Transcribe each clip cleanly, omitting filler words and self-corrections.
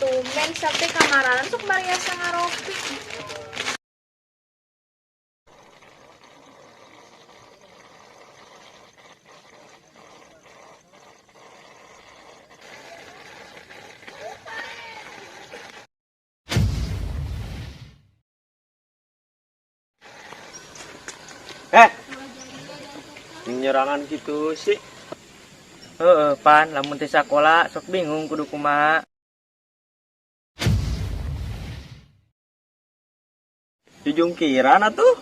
tumen sampai kamaran sok Maria sangaropi. Nyerangan gitu sih. Pan, lamun teh sakola sok bingung kudu kumaha. Jujungkiran atuh.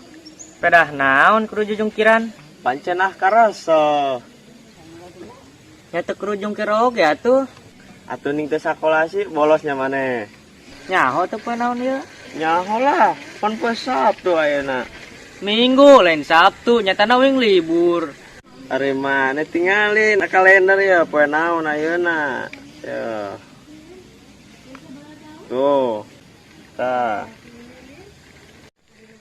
Pedah naon kudu jujungkiran? Pancenah karasa. Nya teu kudu jungkir oge atuh. Atuh ning teh sakola sih bolosnya maneh. Nyaho teu poe naon ieu? Nyaho lah, pan poe Sabtu ayeuna. Minggu lain Sabtu, nyatana wing libur. Ari maneh tinggalin kalender ya poe naon ayeuna. Ya. Tuh. Tah.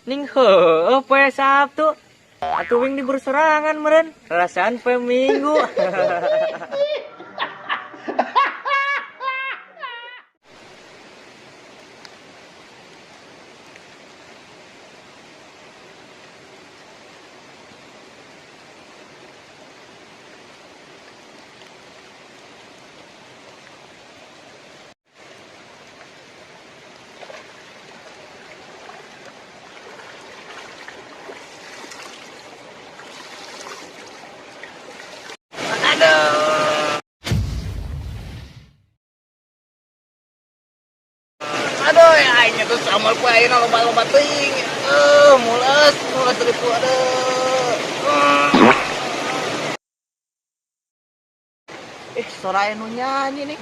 Ning heueuh poe Sabtu. Atuh wing libur sorangan meureun. Rasaan poe Minggu. Aduh, ya ini tuh sama ku ayeuna loba-loba teuing. Mules ribu aduh. Soraya nu nyanyi nih.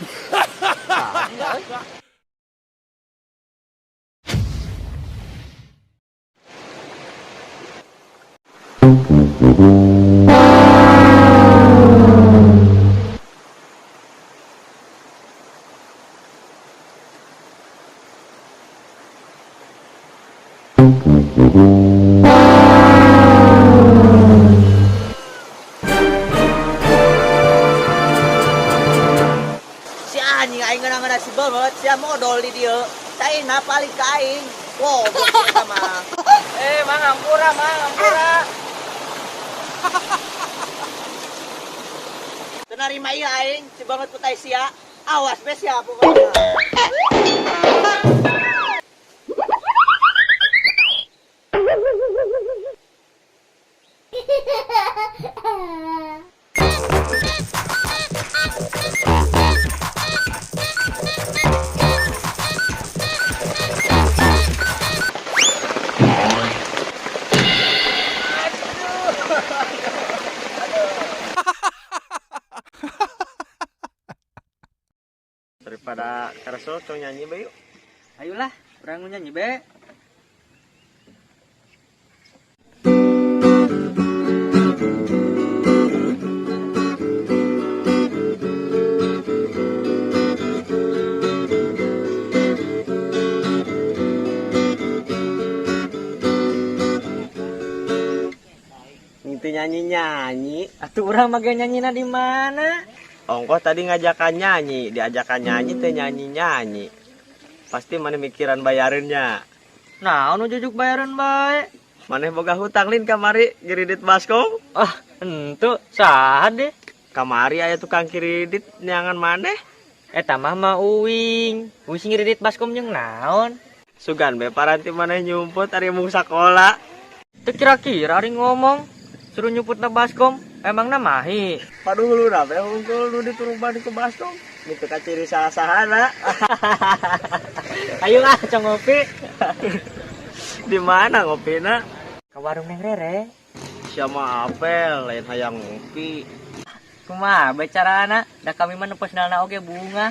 Si anjing aing ngeunang si banget, sia modal di dieu. Caina paling ka aing. Wow, eta mah. Mang ampura, Teu narima ieu aing, si banget ku tai sia. Awas be sia pokoknya. Daripada karasa cong nyanyi bae yuk. Ayolah, urang nu nyanyi be. Nginti nyanyi-nyanyi. Atuh urang mah ge nyanyina di mana? Ongkoh tadi ngajakan nyanyi, diajakan nyanyi teh nyanyi-nyanyi. Pasti maneh mikiran bayarinnya. Naon nu jujuk bayaran bae? Maneh boga hutang lin kamari kredit baskom. Ah, henteu, saha deh. Kamari aya tukang kredit nyangan maneh. Eta mah mah uwing. Uwing sing kredit baskom jeung naon? Sugan be paranti maneh nyumput ari mung sakola. Teu kira-kira ari ngomong suruh nyuputna baskom, emangna mahi. Paduhuluna be hungkul nu dituruban ke baskom. Gitu ka ciri saha-sahana. Ayo ah, cong ngopi. Di mana ngopina? Ke warung Neng Rere. Sia mah apel lain hayang ngopi. Kumaha bae carana? Da kami mah nepesnalna oge bunga.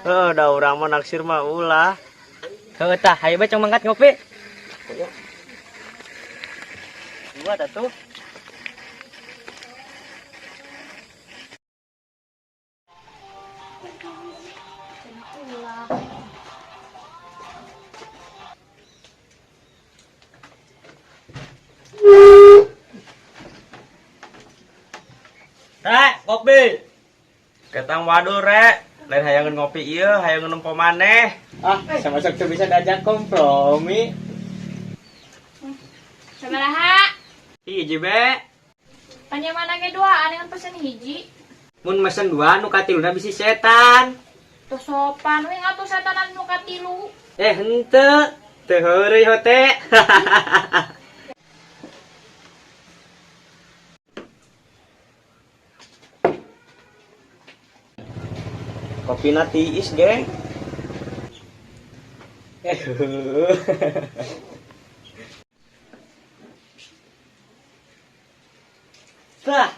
Heuh, da urang mah naksir mah ulah. Heuh tah, hayu bae cong mangkat ngopi. Dua dah tuh. Rek, kopi. Ketang wadul, Rek. Lain hayangan ngopi iya, hayangan nempo maneh. Ah, sama sok tuh bisa diajak kompromi. Sabaraha? Hiji be. Tanya mana ge dua, aneh pesen hiji. Mun mesen dua nu katiluna bisi setan. Tuh sopan, wing atuh setanan nu katilu. Henteu. Teu heureuy hote. Kopi tiis, geng. Tah.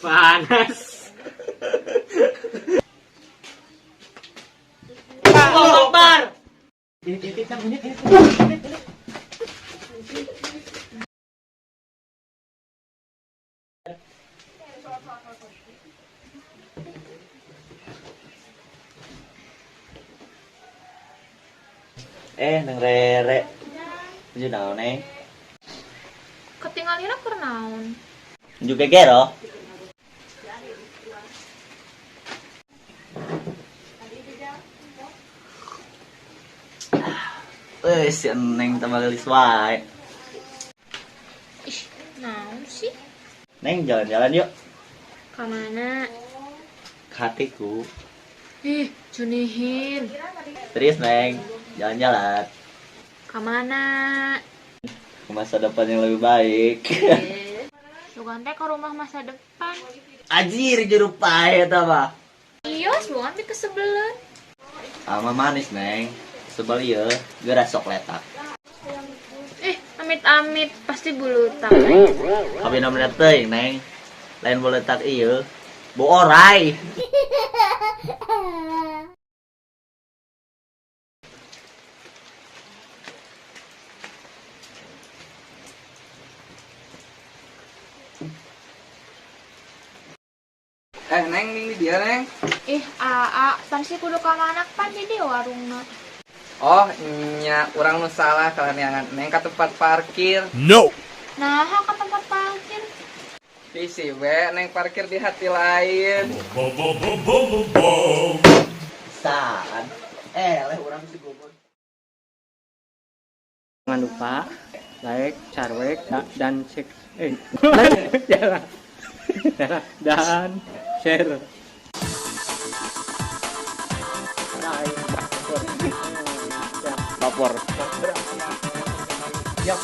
Panas. Allahu Akbar. Neng Rere. Tujuh naon, Neng? Ketinggalina keur naon? Juga gero. Si Neng tambah gelis wae. Ih, naon sih? Neng jalan-jalan yuk. Ka mana? Ke hatiku. Ih, junihin. Serius, Neng. Jalan-jalan. Ka mana? Ke masa depan yang lebih baik. Sugan teh ke rumah masa depan. Ajir jeruk pahit apa? Iya, sugan teh kesebelan. Ama manis, Neng. Sebel ya, geura sok letak. Amit-amit pasti bulutak. Tapi namanya teuing, Neng. Lain beuletak ieu, bu orai. Neng, ini dia, Neng. Aa, pan sih kudu ka mana pan di dieu warungna. Oh, nya urang nu salah kalaneangan Neng ka tempat parkir. Nah, ka tempat parkir. Bisi we, Neng parkir di hati lain. Saan. Leh urang si gobon. Jangan lupa like, share, dan dan share. Lapor. Yuk.